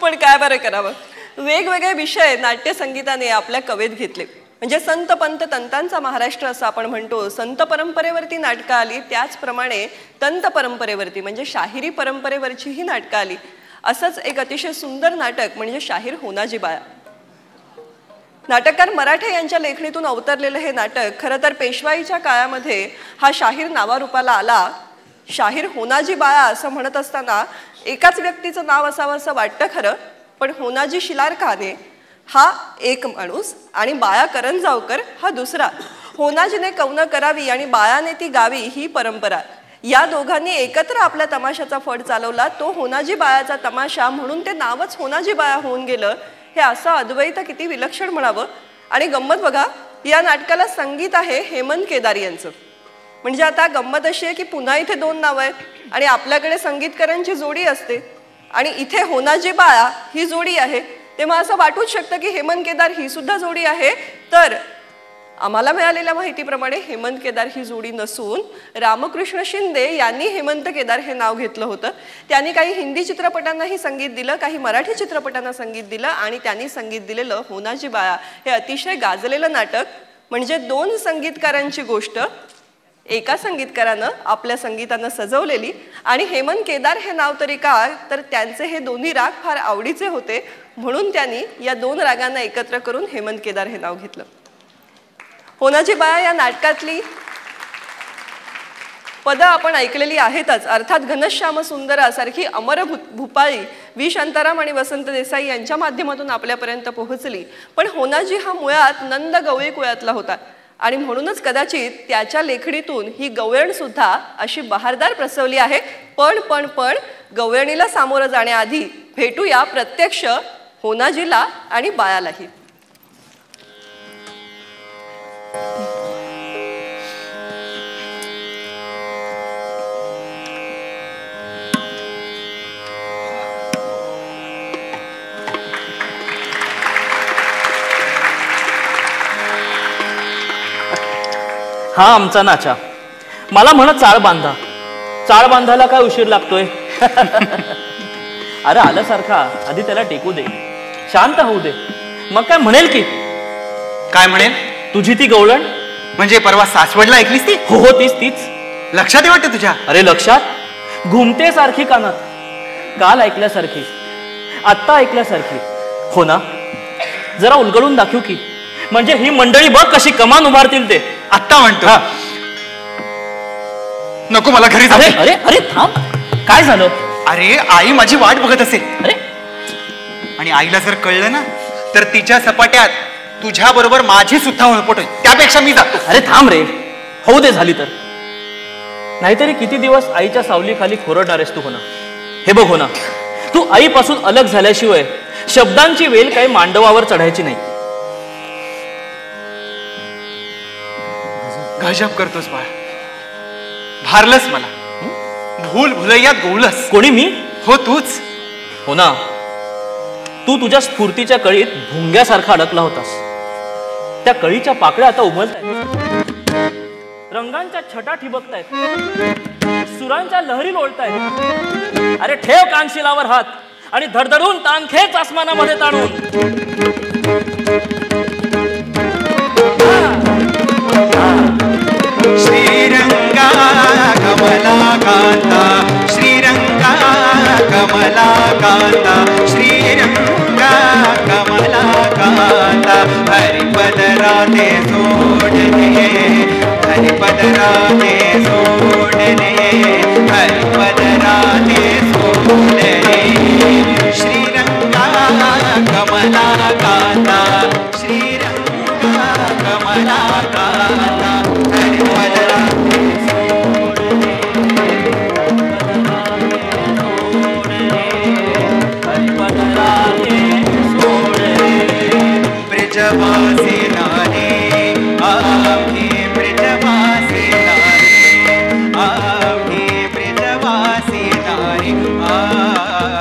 पण काय बरं करावं, वेगवेगळे विषय नाट्यसंगीताने आपल्या कवेत घेतले. म्हणजे संत पंत तंतांचा महाराष्ट्र असं आपण म्हणतो. संत परंपरेवरती नाटकं आली, त्याचप्रमाणे तंत परंपरेवरती म्हणजे शाहिरी परंपरेवरची ही नाटकं आली. असंच एक अतिशय सुंदर नाटक म्हणजे शाहीर होनाजी बाया. नाटककार मराठे यांच्या लेखणीतून अवतरलेलं हे नाटक खरं तर पेशवाईच्या काळामध्ये हा शाहीर नावारूपाला आला. शाहीर होनाजी बाया असं म्हणत असताना एकाच व्यक्तीचं नाव असावं असं वाटतं खरं, पण होनाजी शिलारकाने हा एक माणूस आणि बाया करंजावकर हा दुसरा. होनाजीने कवनं करावी आणि बायाने ती गावी ही परंपरा. या दोघांनी एकत्र आपल्या तमाशाचा फड चालवला. तो होनाजी बायाचा तमाशा म्हणून ते नावच होनाजी बाया होऊन गेलं. हे असं अद्वैत किती विलक्षण म्हणावं. आणि गंमत बघा, या नाटकाला संगीत आहे हेमंत केदार यांचं. म्हणजे आता गंमत अशी आहे की पुन्हा इथे दोन नावं आहेत आणि आपल्याकडे संगीतकारांची जोडी असते आणि इथे होनाजी बाया ही जोडी आहे. तेव्हा असं वाटूच शकतं की हेमंत केदार ही सुद्धा जोडी आहे. तर आम्हाला मिळालेल्या माहितीप्रमाणे हेमंत केदार ही जोडी नसून रामकृष्ण शिंदे यांनी हेमंत केदार हे नाव घेतलं होतं. त्यांनी काही हिंदी चित्रपटांनाही संगीत दिलं, काही मराठी चित्रपटांना संगीत दिलं आणि त्यांनी संगीत दिलेलं होनाजी बाया हे अतिशय गाजलेलं नाटक. म्हणजे दोन संगीतकारांची गोष्ट एका संगीतकारानं आपल्या संगीतानं सजवलेली. आणि हेमंत केदार हे नाव तरी का, तर त्यांचे हे दोन्ही राग फार आवडीचे होते म्हणून त्यांनी या दोन रागांना एकत्र करून हेमंत केदार हे नाव घेतलं. होनाजी बाया या नाटकातली पदं आपण ऐकलेली आहेतच. अर्थात घनश्याम सुंदरा सारखी अमर भूपाळी व्ही शांताराम आणि वसंत देसाई यांच्या माध्यमातून आपल्यापर्यंत पोहोचली. पण होनाजी हा मुळात नंद गवळी कुळातला होता आणि म्हणूनच कदाचित त्याच्या लेखणीतून ही गवळण सुद्धा अशी बहारदार प्रसवली आहे. पण गवळणीला सामोरं जाण्याआधी भेटूया प्रत्यक्ष होनाजीला आणि बायालाही. हा आमचा नाचा. मला म्हणत चाळ बांधा. चाळ बांधायला काय उशीर लागतोय? अरे आल्यासारखा आधी त्याला टेकू दे, शांत होऊ दे, मग काय म्हणेल की. काय म्हणेल? तुझी ती गवळण म्हणजे परवा सासवडला ऐकलीस ती? हो तीच. लक्षात आहे वाटतं तुझ्या? अरे लक्षात, घुमते सारखी कानात, काल ऐकल्यासारखी, आत्ता ऐकल्यासारखी. हो ना, जरा उलगडून दाखवू की, म्हणजे ही मंडळी बघ कशी कमान उभारतील ते. आत्ता म्हणतो? नको, मला घरी जाऊ. अरे अरे थांब, काय झालं? अरे आई माझी वाट बघत असेल. अरे आणि आईला जर कळलं ना तर तिच्या सपाट्यात तुझ्या बरोबर माझी सुद्धा उळपट होईल. त्यापेक्षा मी जातो. अरे थांब रे, होऊ दे झाली तर. नाहीतरी किती दिवस आईच्या सावलीखाली खोरडणार आहेस तू. हो ना, हे बघ हो ना, तू आईपासून अलग झाल्याशिवाय शब्दांची वेल काही मांडवावर चढायची नाही. गजब करतोस बाळ, भारलंस मला, भूल भुलैयात गोवलंस. कोणी? मी? हो तूच. हो ना, तू तुझ्या स्फूर्तीच्या कळीत भुंग्यासारखा अडकला होतास. त्या कळीच्या पाकळ्या आता उमलतायत, रंगांच्या छटा ठिबकतायत, सुरांच्या लहरी लोळतायत. अरे ठेव कानशिलावर हात आणि धडधडून ताण खेच आसमानामध्ये ताणून. श्रीरंगा कमला कांता, श्रीरंगा कमला कांता, श्रीरंगा कमला कांता. हरिपद राधे सोडणे, हरिपद राधे सोडणे, हरिपद राधे सोडणे. श्रीरंगा कमला कांता, श्रीरंगा कमला कांता. ब्रजवासी नारे आवडे, ब्रजवासी नारे आवडे, ब्रजवासी नारे आवडे.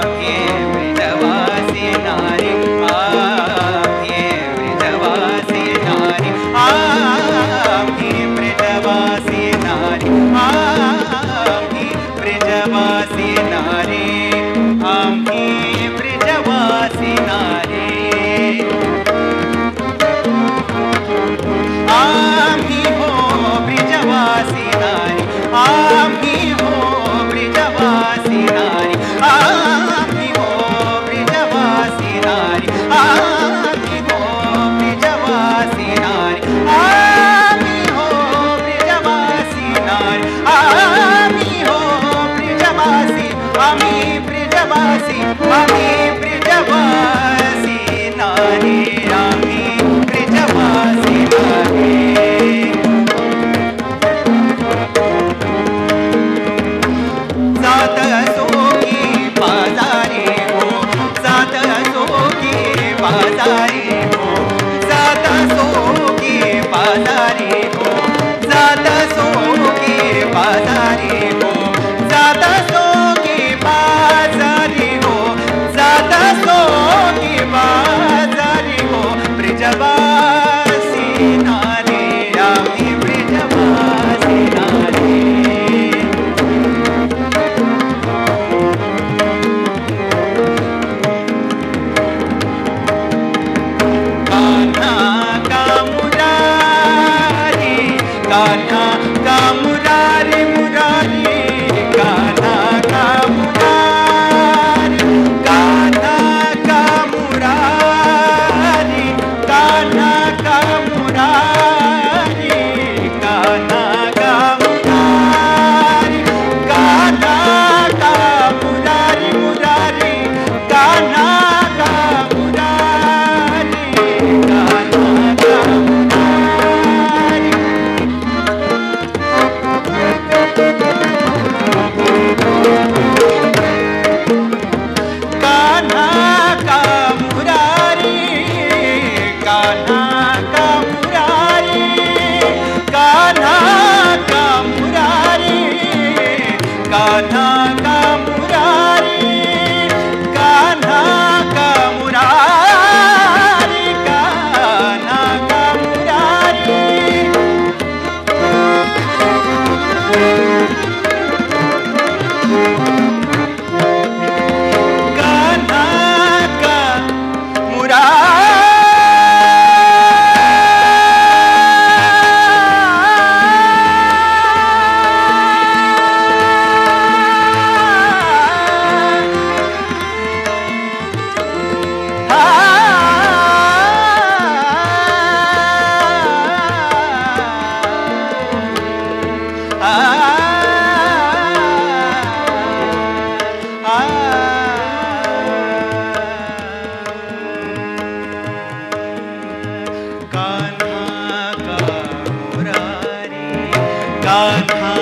कान्हा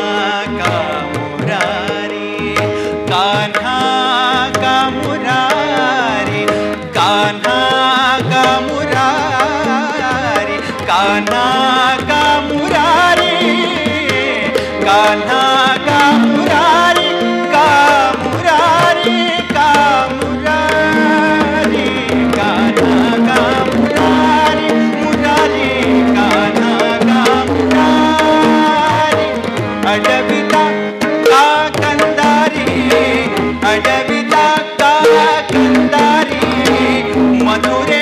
का मुरारी, कान्हा का मुरारी, कान्हा का मुरारी, कान्हा का मुरारी, कान्हा का मुरारी, का मुरारी, का मुरारी, कान्हा का मुरारी, मुरारी, कान्हा का मुरारी, अडविता का कंदारी, अडविता का कंदारी, मधुरे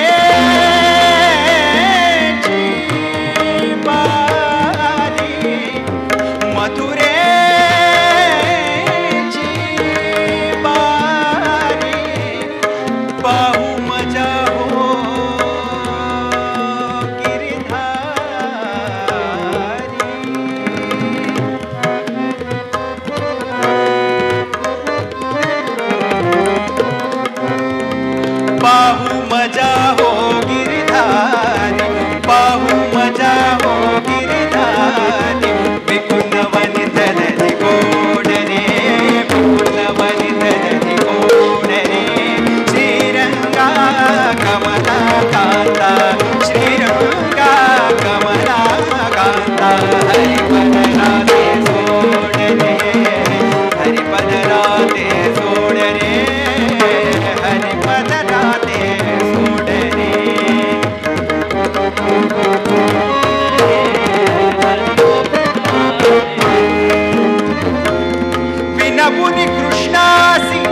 विनमुनि कृष्णासी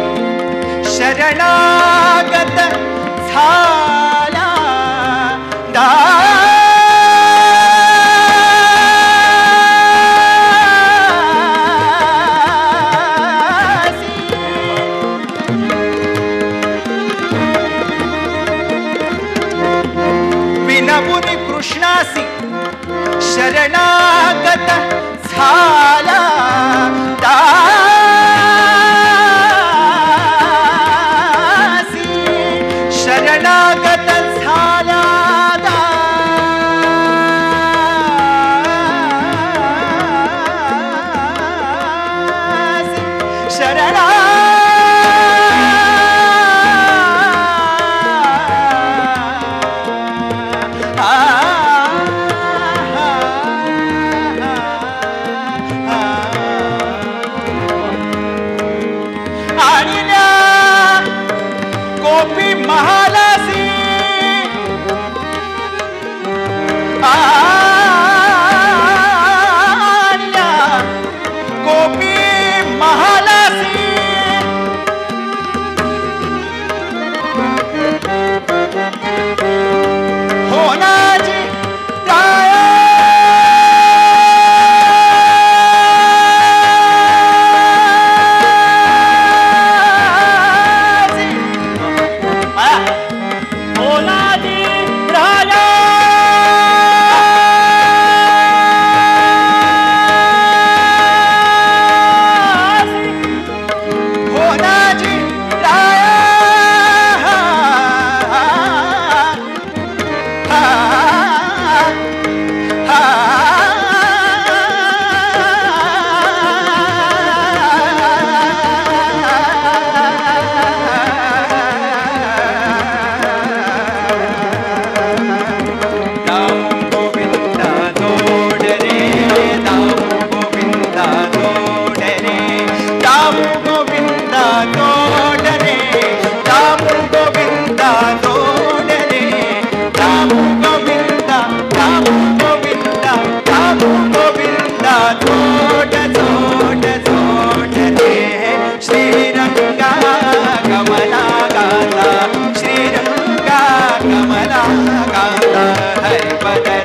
शरणागत झाला दासी, विनमुनि कृष्णासी शरणागत झाला दासी, शरणागत झाला दासी, शरणा गोपी महालासी, आल्या गोपी महालासी, होनाजी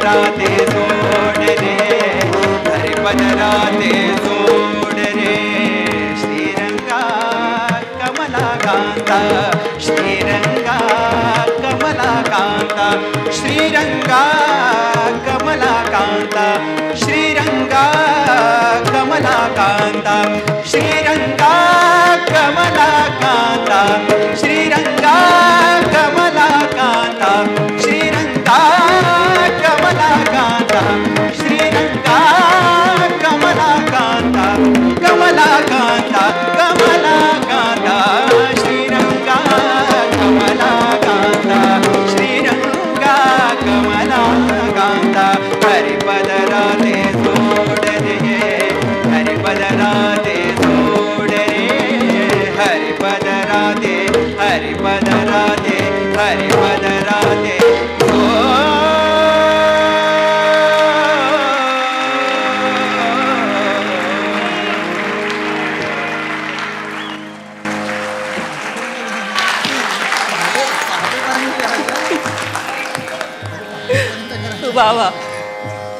राते सोड रे, हरिपद राते सोड रे, श्रीरंगा कमला कांता, श्रीरंगा कमला कांता, श्रीरंगा कमला कांता, श्रीरंगा कमला कांता, श्रीरंगा कमला कांता, श्रीरंगा कमला कांता, श्रीरंगा कमला कांता, श्रीरंगा कमला राधे हरे पद राधे वा वा.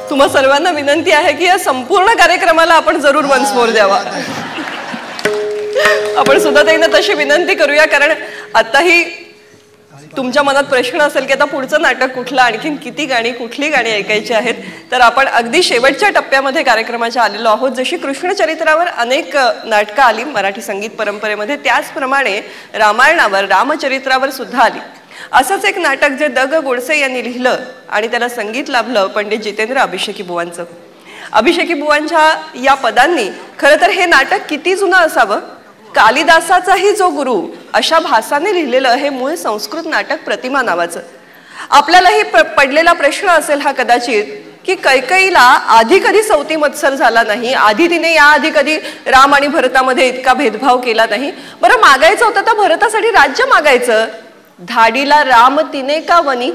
तुम्हा सर्वांना विनंती आहे की या संपूर्ण कार्यक्रमाला आपण जरूर मनस्मोर द्यावा. आपण सुद्धा त्यांना तशी विनंती करूया, कारण आताही तुमच्या मनात प्रश्न असेल की आता पुढचं नाटक कुठलं, आणखीन किती गाणी, कुठली गाणी ऐकायची आहेत. तर आपण अगदी शेवटच्या टप्प्यामध्ये कार्यक्रमाच्या आलेलो आहोत. जशी कृष्णचरित्रावर अनेक नाटकं आली मराठी संगीत परंपरेमध्ये, त्याचप्रमाणे रामायणावर, रामचरित्रावर सुद्धा आली. असंच एक नाटक जे द ग गोडसे यांनी लिहिलं आणि त्याला संगीत लाभलं पंडित जितेंद्र अभिषेकी बुवांचं. अभिषेकी बुवांच्या या पदांनी खरं तर हे नाटक किती जुनं असावं. कालिदासाचाही जो गुरु अशा भासाने लिहिलेलं हे मूळ संस्कृत नाटक प्रतिमा नावाचं. आपल्यालाही पडलेला प्रश्न असेल हा कदाचित की कैकेयीला आधी कधी सौती मत्सर झाला नाही, आधी तिने याआधी कधी राम आणि भरतामध्ये इतका भेदभाव केला नाही. बरं, मागायचं होतं तर भरतासाठी राज्य मागायचं, धाडीला राम तिने का वनी.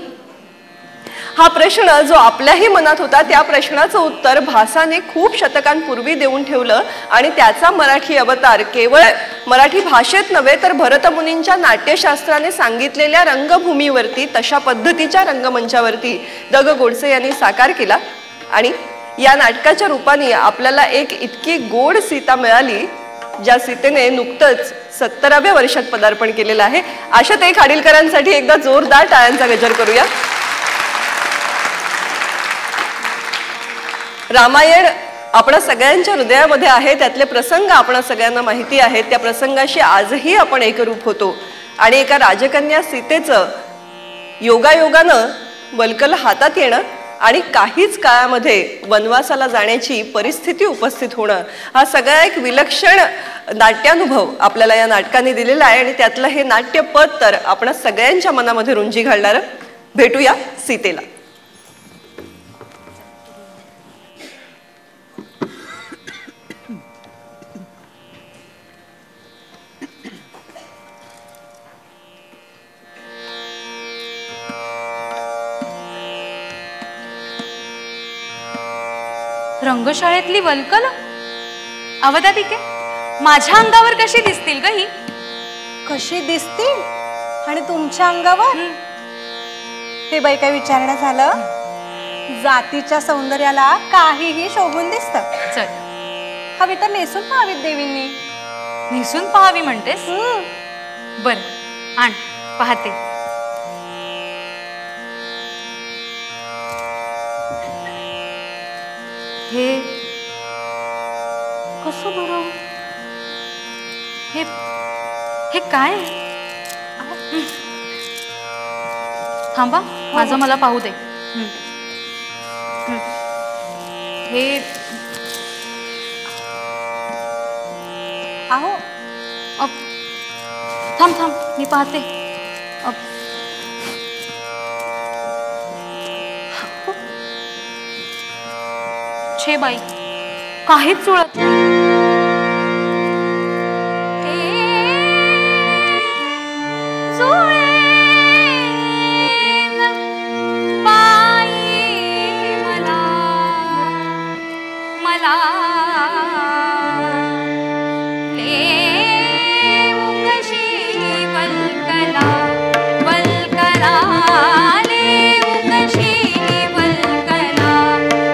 हा प्रश्न जो आपल्याही मनात होता त्या प्रश्नाचं उत्तर भासाने खूप शतकांपूर्वी देऊन ठेवलं आणि त्याचा मराठी अवतार केवळ मराठी भाषेत नव्हे तर भरतमुनींच्या नाट्यशास्त्राने सांगितलेल्या रंगभूमीवरती, तशा पद्धतीच्या रंगमंचावरती द ग गोडसे यांनी साकार केला. आणि या नाटकाच्या रूपाने आपल्याला एक इतकी गोड सीता मिळाली ज्या सीतेने नुकतंच 70व्या वर्षात पदार्पण केलेलं आहे. आशाताई खाडीलकरांसाठी एकदा जोरदार टाळ्यांचा गजर करूया. रामायण आपणा सगळ्यांच्या हृदयामध्ये आहे, त्यातले प्रसंग आपणा सगळ्यांना माहिती आहेत. त्या प्रसंगाशी आजही आपण एकरूप होतो. आणि एका राजकन्या सीतेचं योगायोगानं वल्कल हातात येणं आणि काहीच काळामध्ये वनवासाला जाण्याची परिस्थिती उपस्थित होणं, हा सगळा एक विलक्षण नाट्यानुभव आपल्याला या नाटकाने दिलेला आहे. आणि त्यातलं हे नाट्यपद तर आपण सगळ्यांच्या मनामध्ये रुंजी घालणारं. भेटूया सीतेला. रंगशाळेतली वल्कल अवधातिके माझ्या अंगावर कशी दिसतील ग ही? कशी दिसतील आणि तुमच्या अंगावर? ते बाई काय विचारणं झालं? जातीच्या सौंदर्याला काहीही शोभून दिसतं. चल, हवी तर नेसून पाहावीत देवींनी. नेसून पाहावी म्हणतेस? बर, आण पाहते. हे कसं बरं? हे काय? थांबा, माझं मला पाहू दे. हे आहो, थांब थांब, मी पाहते. छे बाई, काहीच जुळत नाही.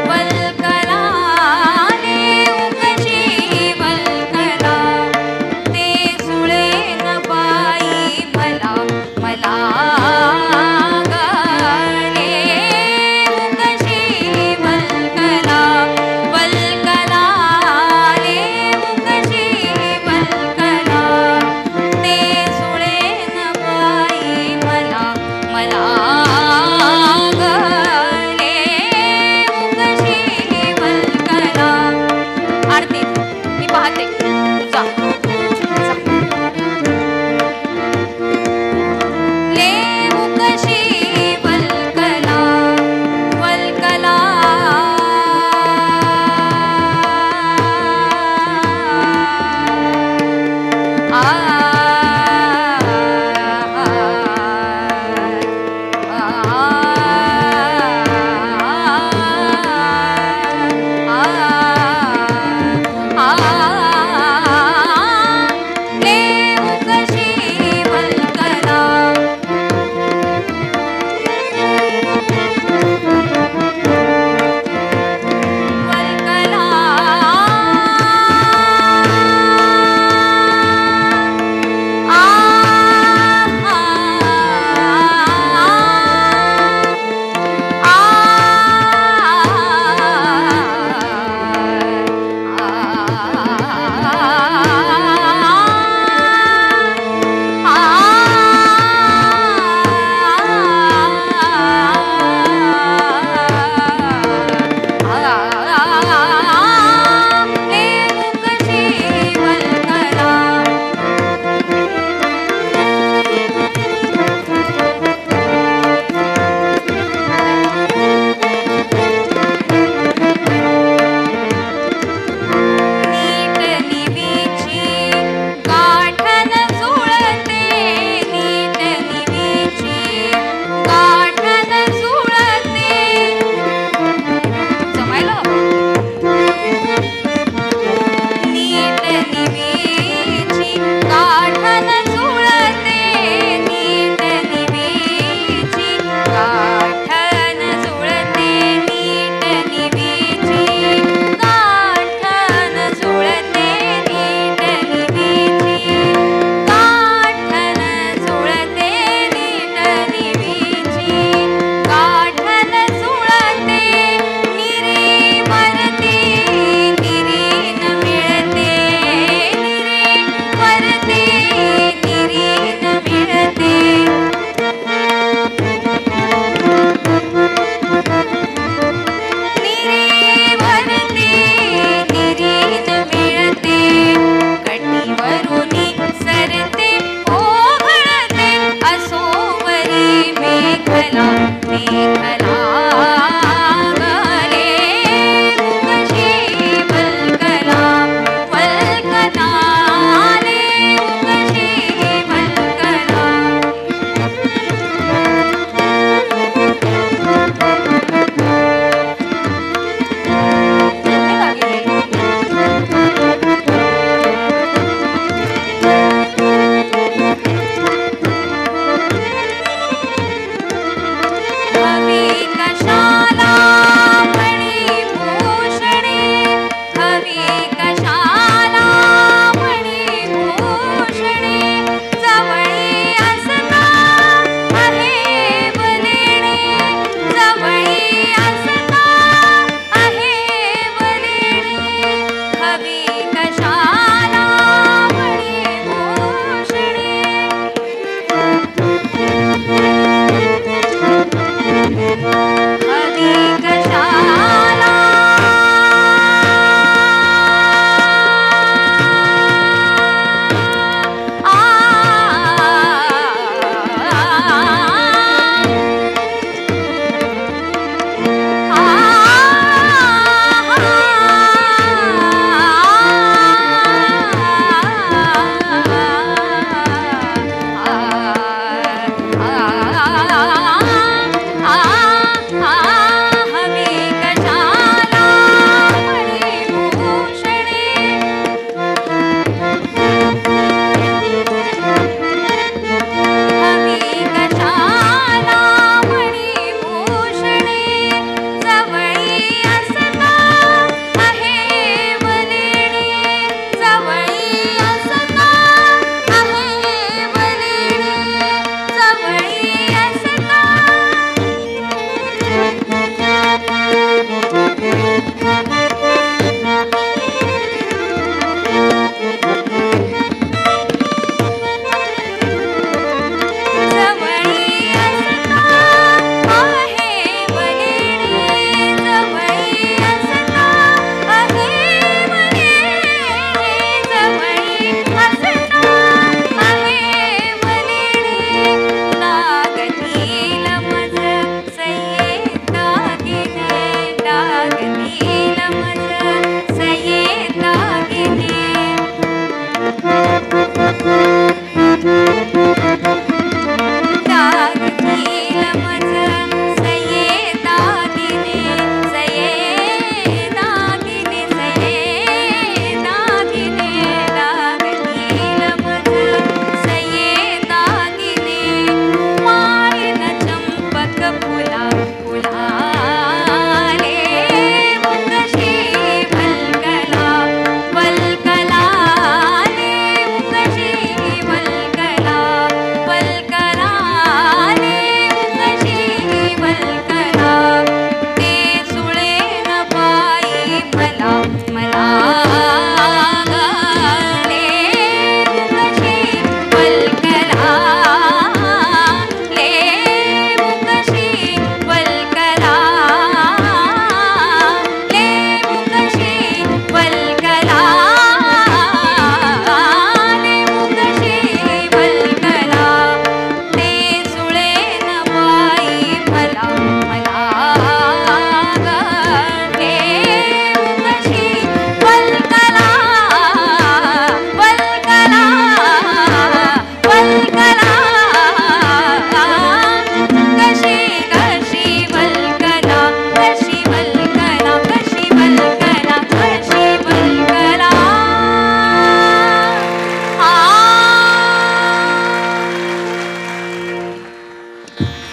वल्कला ले उकशी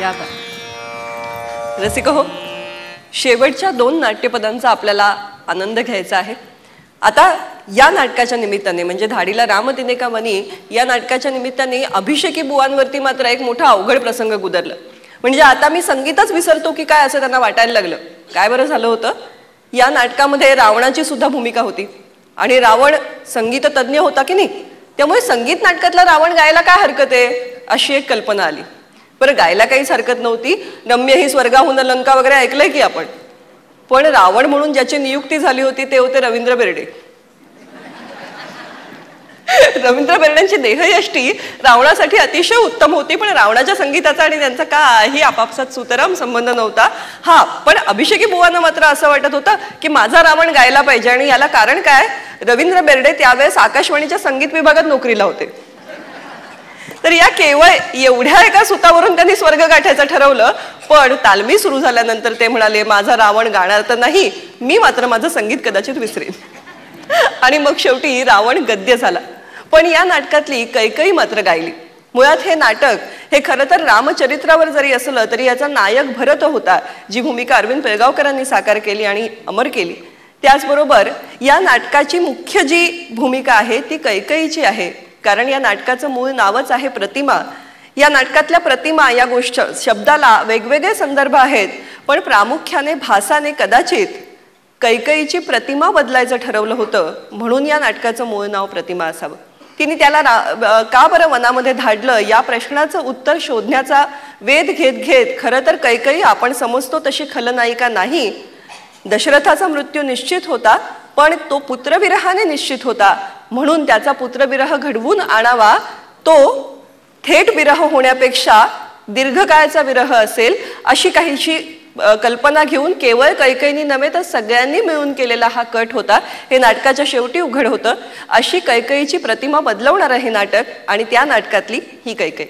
क्या बात. रसिक हो, शेवटच्या 2 नाट्यपदांचा आपल्याला आनंद घ्यायचा आहे. आता या नाटकाच्या निमित्ताने म्हणजे धाडीला राम तिने का वनी या नाटकाच्या निमित्ताने अभिषेकी बुवांवरती मात्र एक मोठा अवघड प्रसंग गुदरला. म्हणजे आता मी संगीतच विसरतो की काय असं त्यांना वाटायला लागलं. काय बरं झालं होतं, या नाटकामध्ये रावणाची सुद्धा भूमिका होती आणि रावण संगीत तज्ज्ञ होता की नाही, त्यामुळे संगीत नाटकातला रावण गायला काय हरकत आहे अशी एक कल्पना आली. बरं, गायला काहीच हरकत नव्हती. रम्य ही स्वर्गाहून लंका वगैरे ऐकलंय की आपण. पण रावण म्हणून ज्याची नियुक्ती झाली होती ते होते रवींद्र बेर्डे. रवींद्र बेर्डेंची देहयष्टी रावणासाठी अतिशय उत्तम होती, पण रावणाच्या संगीताचा आणि त्यांचा काही आपापसात सुतराम संबंध नव्हता. हा, पण अभिषेकी बुवांना मात्र असं वाटत होतं की माझा रावण गायला पाहिजे. आणि याला कारण काय, रवींद्र बेर्डे त्यावेळेस आकाशवाणीच्या संगीत विभागात नोकरीला होते. तर या केवळ एवढ्या एका सुतावरून त्यांनी स्वर्ग गाठायचं ठरवलं. पण तालमी सुरू झाल्यानंतर ते म्हणाले माझा रावण गाणार तर नाही, मी मात्र माझं संगीत कदाचित विसरेन. आणि मग शेवटी रावण गद्य झाला. पण या नाटकातली कैकई मात्र गायली. मुळात हे नाटक हे खरं तर रामचरित्रावर जरी असलं तरी याचा नायक भरत होता, जी भूमिका अरविंद पेळगावकरांनी साकार केली आणि अमर केली. त्याचबरोबर या नाटकाची मुख्य जी भूमिका आहे ती कैकईची आहे, कारण या नाटकाचं मूळ नावच आहे प्रतिमा. या नाटकातल्या प्रतिमा या गोष्ट शब्दाला वेगवेगळे संदर्भ आहेत, पण प्रामुख्याने भासाने कदाचित कैकईची प्रतिमा बदलायचं ठरवलं होतं, म्हणून या नाटकाचं मूळ नाव प्रतिमा असावं. तिने त्याला का बरं वनामध्ये धाडलं या प्रश्नाचं उत्तर शोधण्याचा वेध घेत घेत खरं तर कैकई आपण समजतो तशी खलनायिका नाही. दशरथाचा मृत्यू निश्चित होता, पण तो पुत्रविरहाने निश्चित होता, म्हणून त्याचा पुत्रविरह घडवून आणावा. तो थेट विरह होण्यापेक्षा दीर्घकाळाचा विरह असेल अशी काहीशी कल्पना घेऊन केवळ कैकईनी नव्हे तर सगळ्यांनी मिळून केलेला हा कट होता. हे नाटकाच्या शेवटी उघड होतं. अशी कैकईची प्रतिमा बदलवणारं हे नाटक आणि त्या नाटकातली ही कैकई.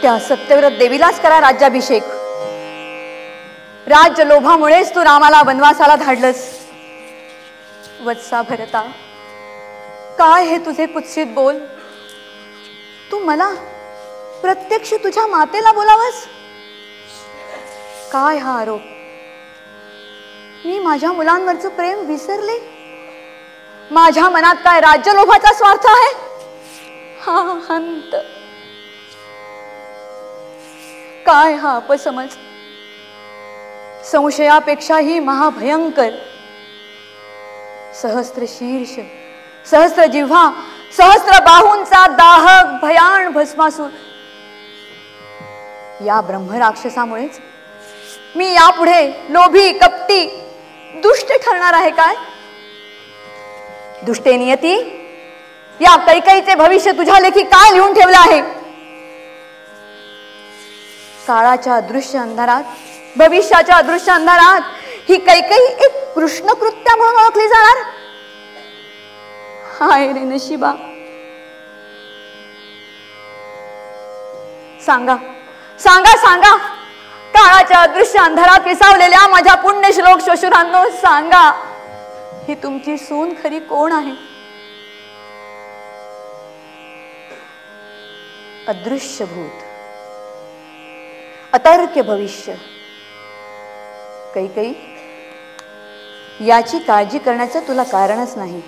त्या सत्यव्रत देवीलाच करा राज्याभिषेक. राज्य लोभामुळेच तू रामाला वनवासाला धाडलंस. वत्सा भरता, काय हे तुझे कुत्सित बोल. तू मला प्रत्यक्ष तुझ्या मातेला बोलावस. काय हा आरोप. मी माझ्या मुलांवरचं प्रेम विसरले. माझ्या मनात काय राज्य लोभाचा स्वार्थ आहे. हा हंत, काय हा अपसमज. संशयापेक्षाही महाभयंकर. सहस्त्र शीर्ष, सहस्त्र जिव्हा, सहस्त्र बाहूंचा दाहक भयान भस्मासूर. या ब्रह्मराक्षसामुळेच मी यापुढे लोभी, कपटी, दुष्ट ठरणार आहे काय. दुष्टे नियती, या कैकईचे भविष्य तुझ्या लेखी काय लिहून ठेवलं आहे. काळाच्या दृश्य अंधारात, भविष्याच्या दृश्य अंधारात ही कैकई एक कृष्णकृत्या म्हणून ओळखली जाणार. हाय रे नशिबा. सांगा सांगा सांगा, काळाच्या दृश्य अंधारात विसावलेल्या माझ्या पुण्यश्लोक श्वशुरांनो सांगा, ही तुमची सून खरी कोण आहे. अदृश्य भूत, अतर्क्य भविष्य. कैकई, याची काळजी करण्याचं तुला कारणच नाही.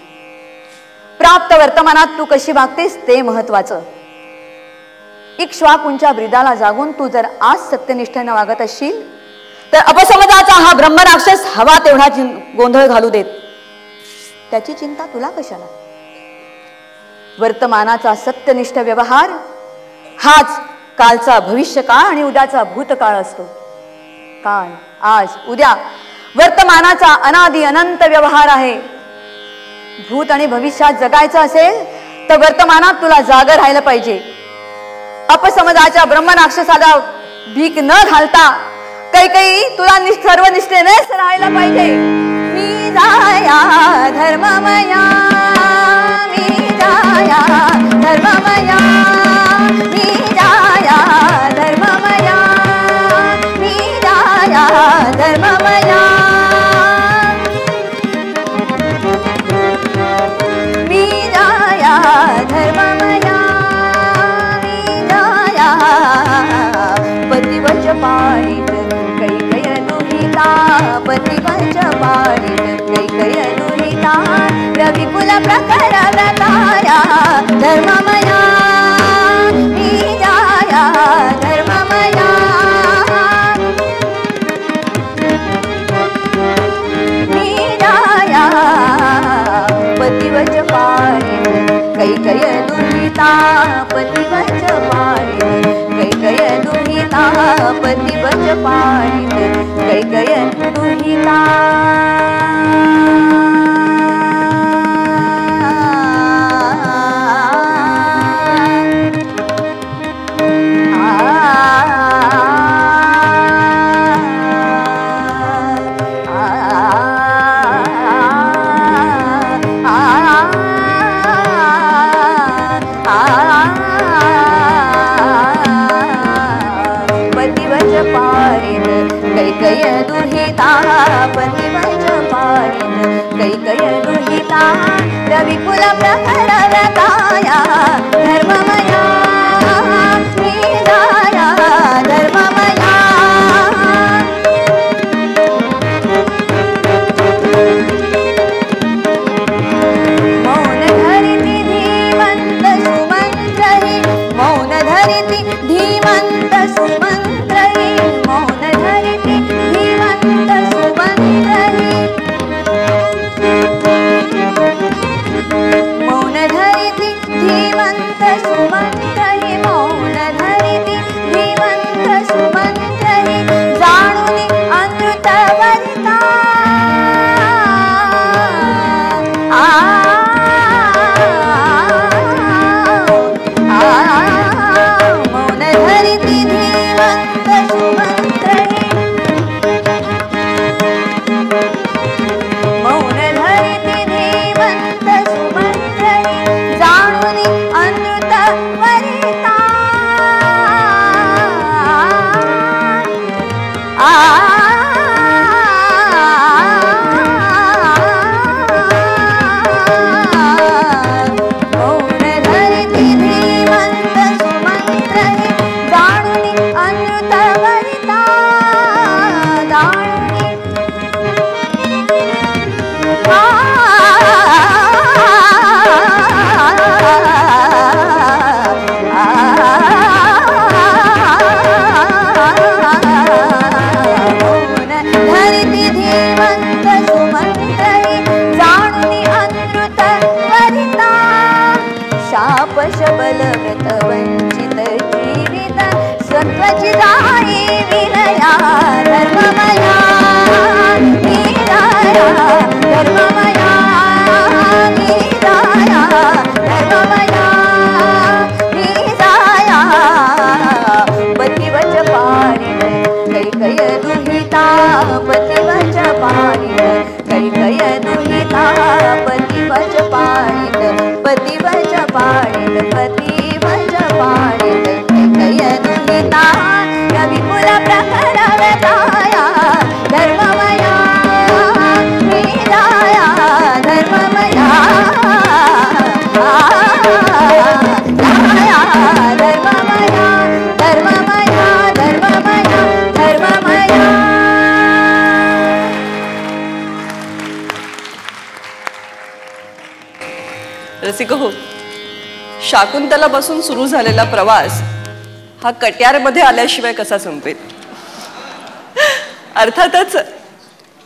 प्राप्त वर्तमानात तू कशी वागतेस ते महत्वाचं. इक्ष्वाकूंच्या ब्रीदाला जागून तू जर आज सत्यनिष्ठेनं वागत असशील तर अपसमजाचा हा ब्रह्मराक्षस हवा तेवढा गोंधळ घालू देत. त्याची चिंता तुला कशाला. वर्तमानाचा सत्यनिष्ठ व्यवहार हाच कालचा भविष्यकाळ आणि उद्याचा भूतकाळ असतो. काल, आज, उद्या वर्तमानाचा अनादि अनंत व्यवहार आहे. भूत आणि भविष्यात जगायचं असेल तर वर्तमानात तुला जागर राहायला पाहिजे. अपसमजाच्या ब्रह्मराक्षसाला भीक न घालता कैकई तुला सर्व निष्ठेनेच राहायला पाहिजे. मी जाया धर्ममया. रविकुल प्रखर व्रताया धर्ममया बीजाया धर्ममया बीजाया पतिवच पाळीत कैकय दुहिता पतिवच पाळीत कैकय दुहिता पतिवच पाळीत कैकय दुहिता कैकय दुहिता पतिवच पाळीत कैकय दुहिता रविकुल प्रखर व्रताया धर्ममया बीजाया धर्ममया मौन धरिति धीमंत सुमंत्रहि मौन धरिति धीमंत सुमंत्रहि मौन धरिति धीमंत सुमंत्रहि मौन धरिति धीमंत सुमंत्रहि मौन धरिति धीमंत सुमंत्रहि जाणुनि अमृत वरिता मौन धरिति धीमंत सुमंत्रहि मौन धरिति धीमंत सुमंत्रहि जाणुनि अमृत वरिता मौन धरिति धीमंत सुमंत्रहि जाणुनि अमृत वरिता जाणुनि धरिति धीमंत सुमंत्रहि जाणुनि अमृत वरिता शाप शबल व्रत वंचित जीवित स्वत्वचिदायी विनया धर्ममया बीजाया धर्ममया बीजाया धर्ममया बीजाया पतिवच पाळीत कैकय दुहिता पतिवच पाळीत कैकय दुहिता पतिवच पाळीत पतिवच पाळीत पतिवच पाळीत कैकय दुहिता रविकुल प्रखर व्रताया धर्ममया बीजाया धर्ममया धर्ममया धर्ममया धर्ममया धर्ममया रसिक हो, शाकुंतला बसून सुरू झालेला प्रवास हा कट्यारमध्ये आल्याशिवाय कसा संपेल. अर्थातच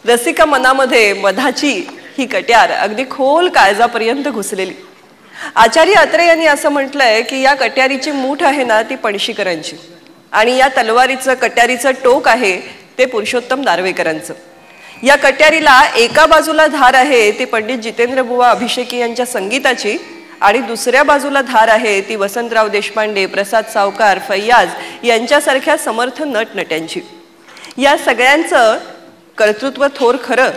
रसिका मनामध्ये मधाची ही कट्यार अगदी खोल काळजापर्यंत घुसलेली. आचार्य अत्रे यांनी असं म्हटलंय की या कट्यारीची मूठ आहे ना ती पणशीकरांची आणि या तलवारीचं कट्यारीचं टोक आहे ते पुरुषोत्तम दारव्हेकरांचं. या कट्यारीला एका बाजूला धार आहे ती पंडित जितेंद्र बुवा अभिषेकी यांच्या संगीताची आणि दुसऱ्या बाजूला धार आहे ती वसंतराव देशपांडे, प्रसाद सावकार, फैयाज यांच्यासारख्या समर्थ नटनट्यांची. या सगळ्यांचं कर्तृत्व थोर खरं,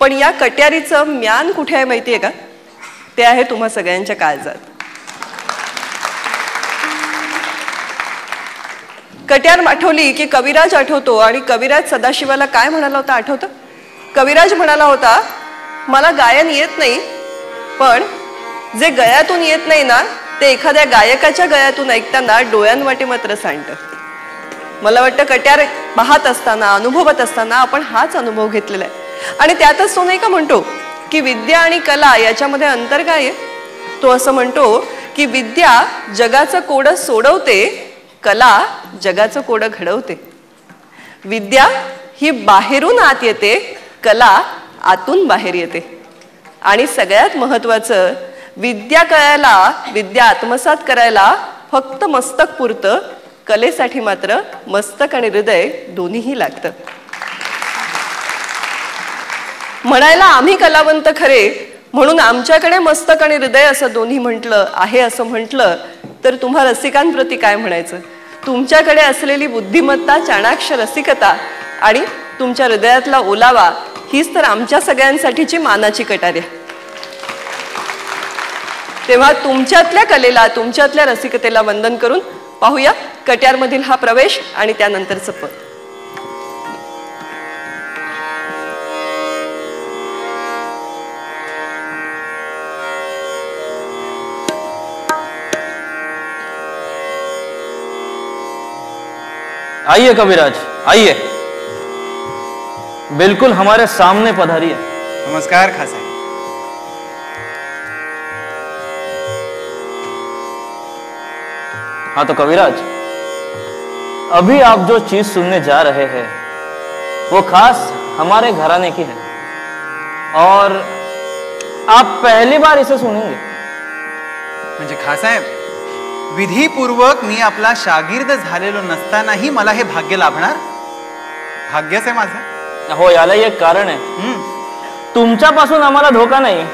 पण या कट्यारीचं म्यान कुठे आहे माहितीये का? ते आहे तुम्हा सगळ्यांच्या काळजात. कट्यार आठवली की कविराज आठवतो आणि कविराज सदाशिवाला काय म्हणाला होता आठवतं? कविराज म्हणाला होता, मला गायन येत नाही, पण जे गळ्यातून येत नाही ना ते एखाद्या गायकाच्या गळ्यातून ऐकताना डोळ्यांवाटे मात्र सांडतं. मला वाटतं कट्यार पाहत असताना, अनुभवत असताना आपण हाच अनुभव घेतलेला आहे. आणि त्यातच तो नाही का म्हणतो, की विद्या आणि कला याच्यामध्ये अंतर काय आहे? तो असं म्हणतो की विद्या जगाचं कोडं सोडवते, कला जगाचं कोडं घडवते. विद्या ही बाहेरून आत येते, कला आतून बाहेर येते. आणि सगळ्यात महत्वाचं, विद्या कळायला, विद्या आत्मसात करायला फक्त मस्तक पुरतं, कलेसाठी मात्र मस्तक आणि हृदय दोन्हीही लागतं. म्हणायला आम्ही कलावंत खरे, म्हणून आमच्याकडे मस्तक आणि हृदय असं दोन्ही म्हटलं आहे असं म्हटलं तर तुम्हा रसिकांप्रती काय म्हणायचं? तुमच्याकडे असलेली बुद्धिमत्ता, चाणाक्ष रसिकता आणि तुमच्या हृदयातला ओलावा हीच तर आमच्या सगळ्यांसाठीची मानाची कटारी आहे. तेव्हा तुमच्यातल्या कलेला, तुमच्यातल्या रसिकतेला वंदन करून पाहूया कट्यारमधील हा प्रवेश आणि त्यानंतरचं पद. आइए कविराज, आइए, बिल्कुल हमारे सामने पधारिए. नमस्कार खासा. हाँ तो कविराज, अभी आप जो चीज सुनने जा रहे हैं वो खास हमारे घराने की है और आप पहली बार इसे सुनेंगे. म्हणजे खासाहेब, विधीपूर्वक मी आपला शागिर्द झालेलो नसतानाही मला हे भाग्य लाभणार? भाग्यच आहे माझं. हो, याला एक कारण आहे. तुमच्यापासून आम्हाला धोका नाही.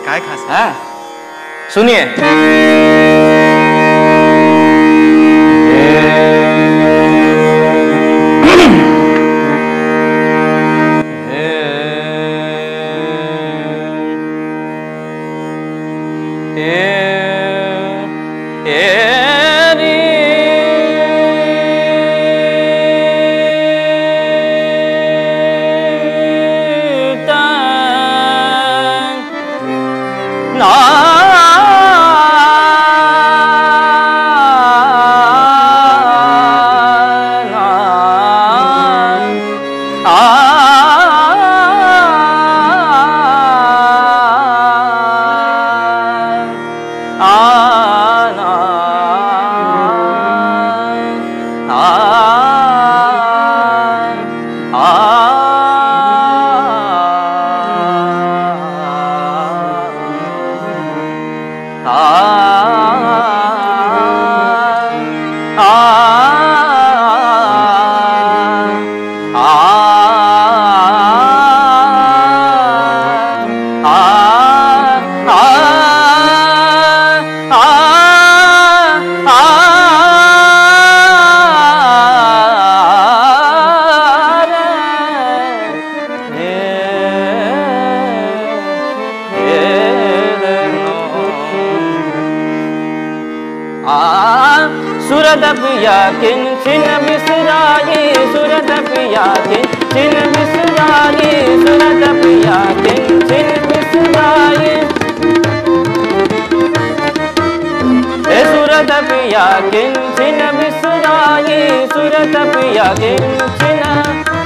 काय खास? हाँ, सुनिए. सुरत पिया किन छिन बिसराई, सुरत पिया किन छिन बिसराई, सुरत पिया किन छिन बिसराई. ए सुरत पिया किन छिन बिसराई, सुरत पिया किन छिन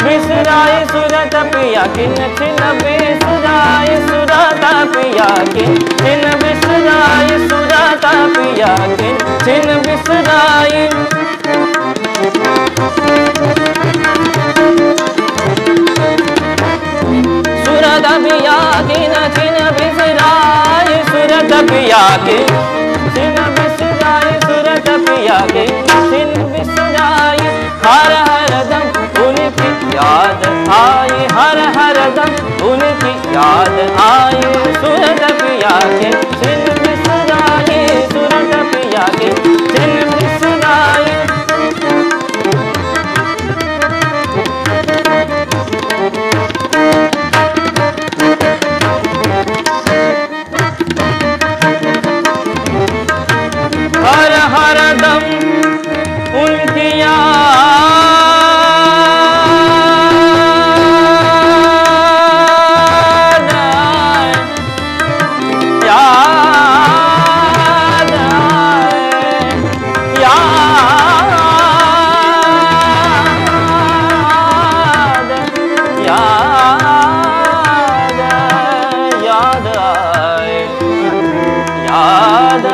बिसराई, सुरत पिया किन छिन बिसराई, सुरत पिया किन छिन बिसराई, सुरत पिया किन छिन बिसराई. सुरत पिया किन छिन बिसराई, सुरत पिया किन छिन बिसराई, सुरत पिया किन छिन बिसराई. हर हर दम उनकी याद आई, हर हर दम उनकी याद आई, सुरत पिया किन छिन बिसराई, सुरत पिया किन छिन बिसराई. हर हर दम उनकी याद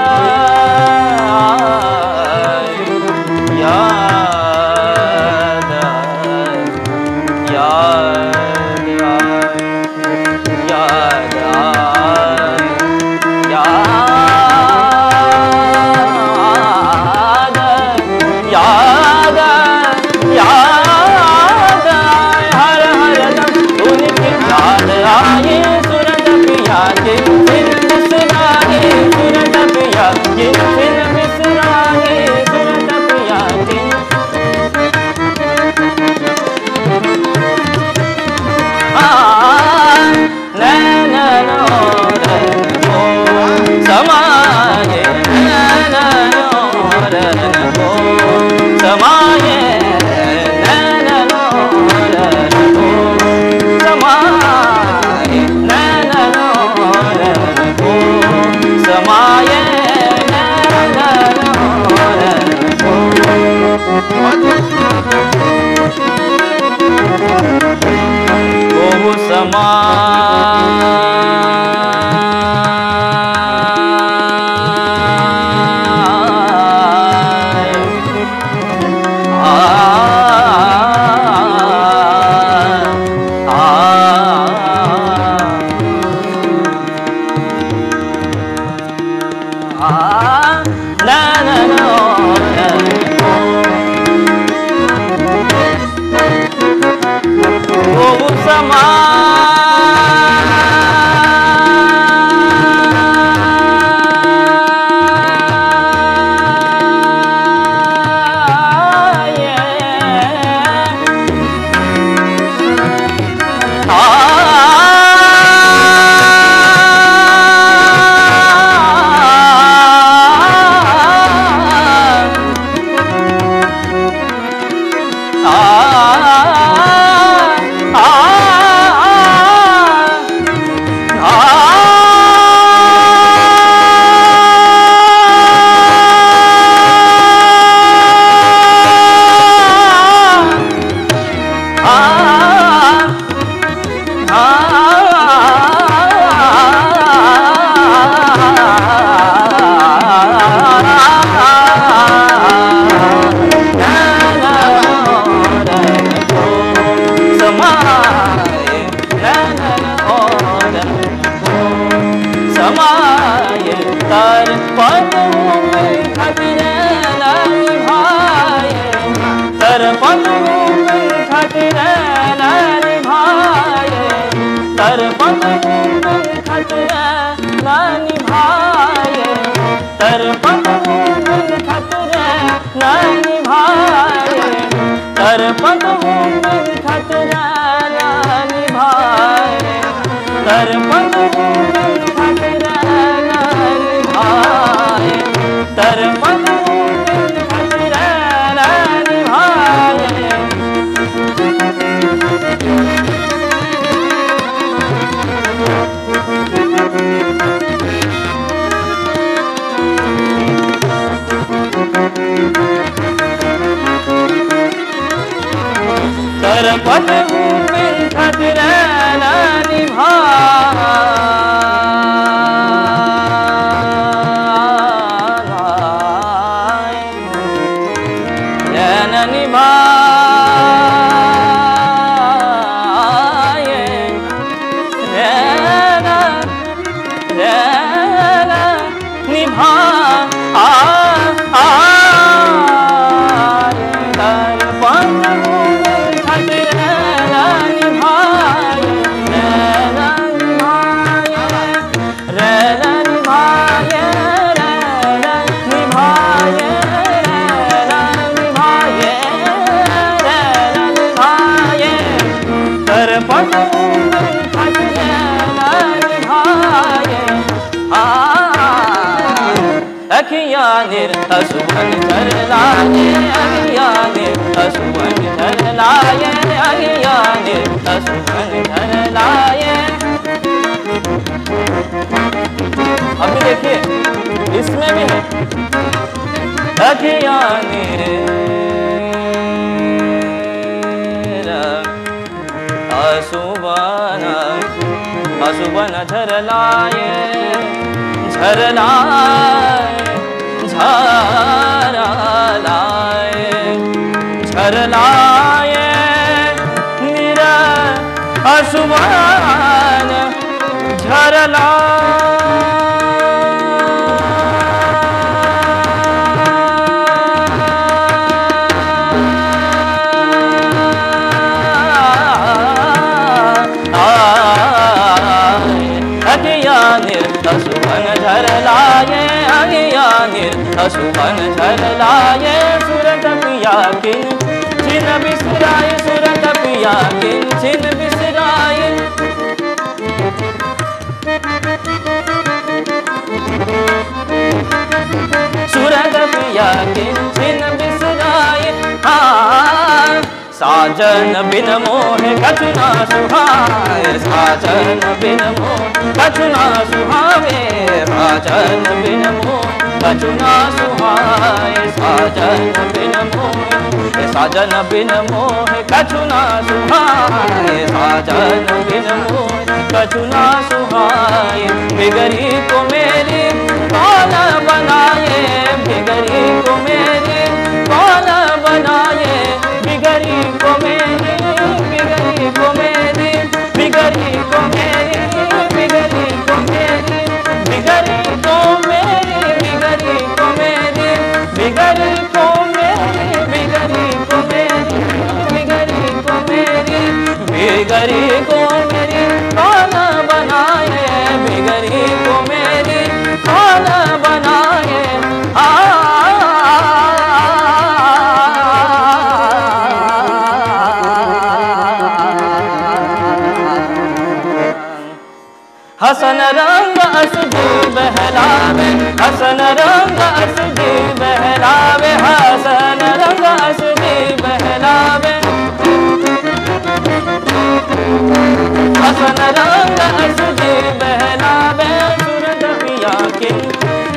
अभी देखिए इसमें भी है आसुबन झरलाये झरलाय झरलाय झरलाय निर अशुभान झरला अशुभन झरलाये अगियानिर अशुभन झरलाये सुरत पिया किन छिन बिसराए सुरत पिया किन छिन बिसराए सुरत पिया किन छिन बिसराए साजन बिन मोह कछुना सुहाए साजन बिन मोह कछुना सुहावे साजन बिन मोह कछुना सुहाए साजन बिन मोह साजन बिन मोह कछुना सुहाए साजन बिन मोह कछुना सुहाए बिगड़ी को मेरी कौन बनाए बिगड़ी को मेरी कौन बनाए बिगड़ी को मेरी बिगड़ी को मेरी बिगड़ी को मेरी बिगड़ी को मेरी बिगड़ी को मेरी बिगड़ी को मेरी बिगड़ी को मेरी बिगड़ी को मेरी बिगड़ी को मेरी बिगड़ी को मेरी कौन बनाए बिगड़ी को मेरी कौन बनाए हसन रंग असजी बहलावे हसन रंग असजी बहलावे हसन रंग असजी बहलावे हसन रंग असजी बहलावे सूरज पिया किन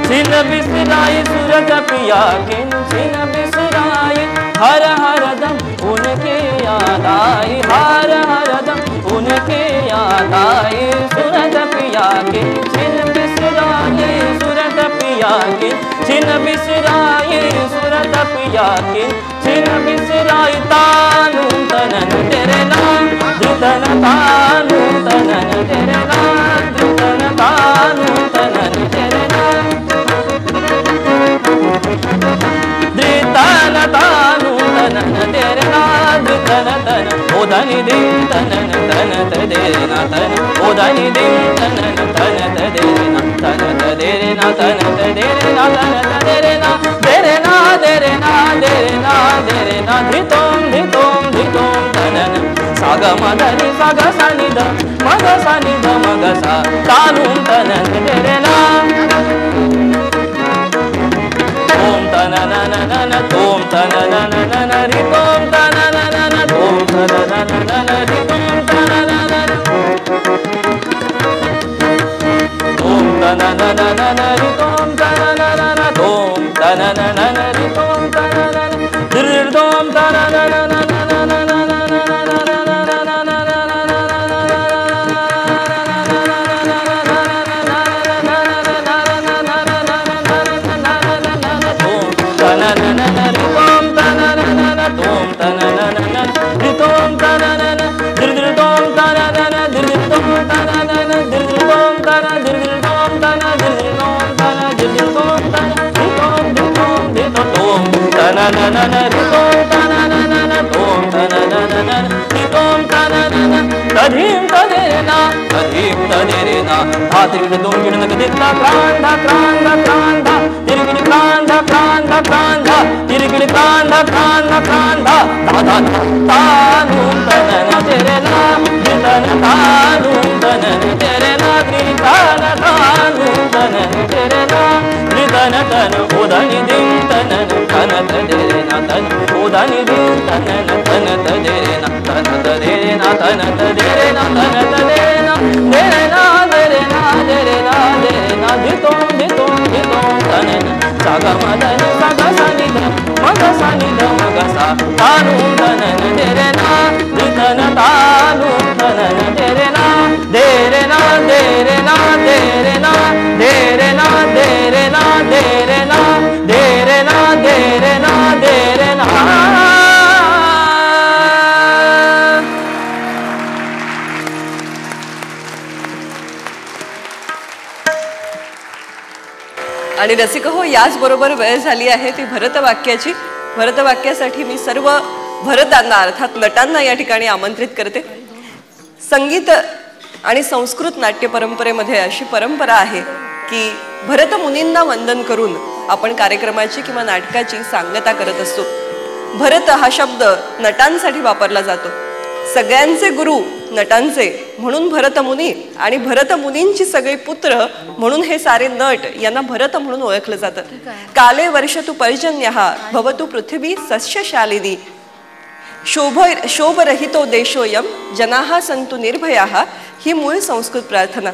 छिन बिसराई सूरज पिया किन छिन बिसराई हर हर दम उनके याद आई हर हर दम उनके याद आई सूरज पिया के छिन बिसराए सूरज पिया के छिन बिसराए सूरज पिया के छिन बिसराए तानु तनन तेरे नाम धृतन तानु तनन तेरे नाम धृतन तानु तनन तेरे नाम धृतन तानु तनन तेरे नाम धृतन तन ओधनि दिन तनन तन तदेना तन ओधनि दिन तनन तन तदेना तन तदेना तन तदेना तन तदेना देरेना देरेना देरेना देरेना धितोम धितोम धितोम तनन साग मदनि साग सनिध मग सनिध मग सा तानुम तनन देरेना ओम तननननन तोम तननननन रितोम तननननन तोम तननननन रितोम तननननन तोम तननननन रितोम तननननन तोम तननननन रितोम तनननन दिर्दोम तननननन तधीम तदेना तधीम तदेना धात्रिण दोंगिण नगदिता क्रांधा क्रांधा क्रांधा तिरगिण क्रांधा क्रांधा क्रांधा तिरगिण क्रांधा क्रांधा क्रांधा दादा तानु तनन तेरे नाम तन तानु तनन तेरे नाम तन तानु तनन तेरे नाम तन तन ओधनि दिन तनन तन तदेना तन ओधनि दिन तनन तन तदेना तन तदेना तन तदेना तन तदेना देरेना देरेना देरेना देरेना धितोम धितोम धितोम तनन साग मदनि साग सनिध मग सनिध मग सा तानु तनन देरेना धितन तानु तनन देरेना देरेना देरेना देरेना देरेना आणि रसिक हो, याचबरोबर वेळ झाली आहे ती भरतवाक्याची. भरतवाक्यासाठी मी सर्व भरतांना अर्थात नटांना या ठिकाणी आमंत्रित करते. संगीत आणि संस्कृत नाट्य परंपरेमध्ये अशी परंपरा आहे की भरत मुनींना वंदन करून आपण कार्यक्रमाची किंवा नाटकाची सांगता करत असतो. भरत हा शब्द नटांसाठी वापरला जातो. सगळ्यांचे गुरु नटांचे म्हणून भरत मुनी आणि भरत मुनींची सगळे पुत्र म्हणून हे सारे नट यांना भरत म्हणून ओळखलं जातं. काले वर्षतु पर्जन्यः भवतु पृथ्वी सस्यशालिनी शोभरहितो देशोयम जनाः संतु निर्भयाः ही मूळ संस्कृत प्रार्थना.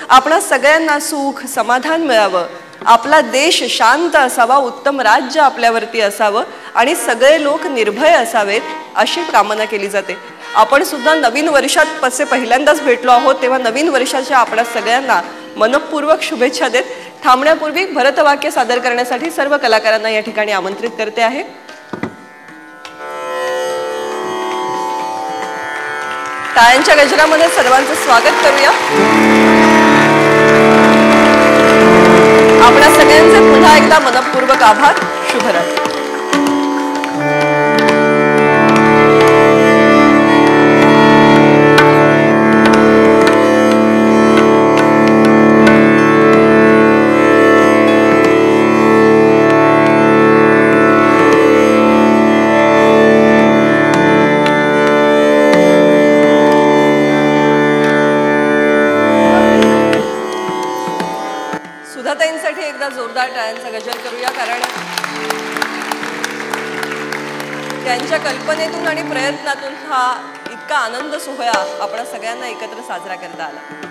आपणा सगळ्यांना सुख समाधान मिळावं, आपला देश शांत असावा, उत्तम राज्य आपल्यावरती असावं आणि सगळे लोक निर्भय असावेत अशी कामना केली जाते. आपण सुद्धा नवीन वर्षात पसे पहिल्यांदाच भेटलो आहोत, तेव्हा नवीन वर्षाच्या आपणा सगळ्यांना मनपूर्वक शुभेच्छा देत थांबण्यापूर्वी भरतवाक्य सादर करण्यासाठी सर्व कलाकारांना या ठिकाणी आमंत्रित करते आहे. टाळ्यांच्या गजरामध्ये सर्वांचं स्वागत करूया. आपल्या सगळ्यांचे पुन्हा एकदा मनपूर्वक आभार. शुभरात्री. सुधाताईंसाठी एकदा जोरदार टाळ्यांचा गजर करूया, कारण त्यांच्या कल्पनेतून आणि प्रयत्नातून हा इतका आनंद सोहळा आपण सगळ्यांना एकत्र साजरा करता आला.